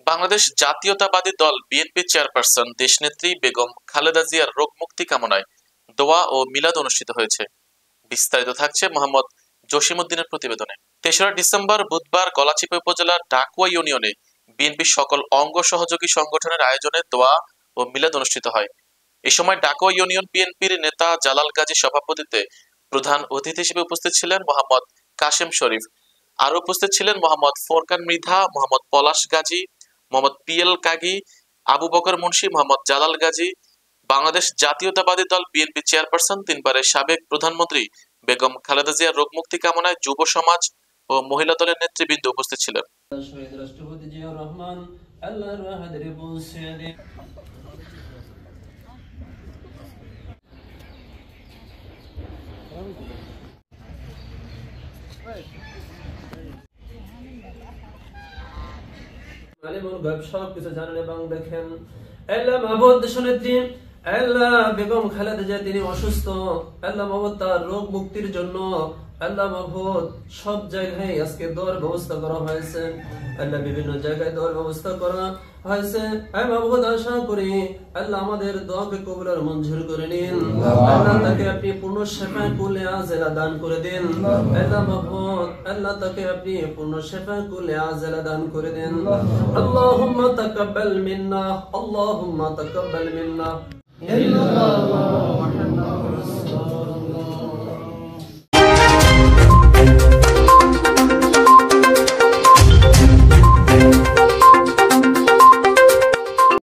বাংলাদেশ জাতীয়তাবাদী দল BNP chairperson দেশনেত্রী বেগম খালেদা জিয়ার রোগ মুক্তি কামনায় দোয়া ও মিলাদ অনুষ্ঠিত হয়েছে। বিস্তারিত থাকছে মোহাম্মদ জসিমউদ্দিনের প্রতিবেদনে। ৩রা ডিসেম্বর বুধবার গলাচিপা উপজেলার ডাকুয়া ইউনিয়নে বিএনপির সকল অঙ্গ সহযোগী সংগঠনের আয়োজনে দোয়া ও মিলাদ অনুষ্ঠিত হয়। এ সময় ডাকুয়া ইউনিয়ন বিএনপির নেতা জালাল গাজী সভাপতিত্বে প্রধান অতিথি হিসেবে উপস্থিত ছিলেন মোহাম্মদ কাশেম শরীফ। আরো উপস্থিত ছিলেন মোহাম্মদ ফোরকান মৃধা, মোহাম্মদ পলাশ গাজী, মোহাম্মদ পিএল কাগী, আবু বকর মুন্সি, মোহাম্মদ জালাল গাজী, বাংলাদেশ জাতীয়তাবাদী দল বিএনপি চেয়ারপারসন ৩ বারের সাবেক প্রধানমন্ত্রী বেগম খালেদা জিয়ার রোগ মুক্তি কামনায় যুব সমাজ ও মহিলা দলের নেতৃবৃন্দ উপস্থিত ছিলেন। সবকিছু জানেন এবং দেখেন। আল্লাহ মাহবুব দেশনেত্রী আল্লাহ বেগম খালেদা জিয়া তিনি অসুস্থ, আল্লাহ মাহবুব তার রোগ মুক্তির জন্য আল্লাহ মাহবুব সব জায়গায় আজকে দোয়ার ব্যবস্থা করা হয়েছে। আল্লাহ বিভিন্ন জায়গায় দোয়ার ব্যবস্থা করা হয়েছে। আমি মাহবুব আশা করি আল্লাহ আমাদের দোয়াকে কবুল আর মঞ্জুর করে নিন। আল্লাহ তাকে আপনি পূর্ণ শিফায়ে কুল্লি আজলা দান করে দিন। আল্লাহ মাহবুব আল্লাহ তাকে আপনি পূর্ণ শিফায়ে কুল্লি আজলা দান করে দিন। আল্লাহুম্মা তাকাব্বাল মিন্না, আল্লাহুম্মা তাকাব্বাল মিন্না।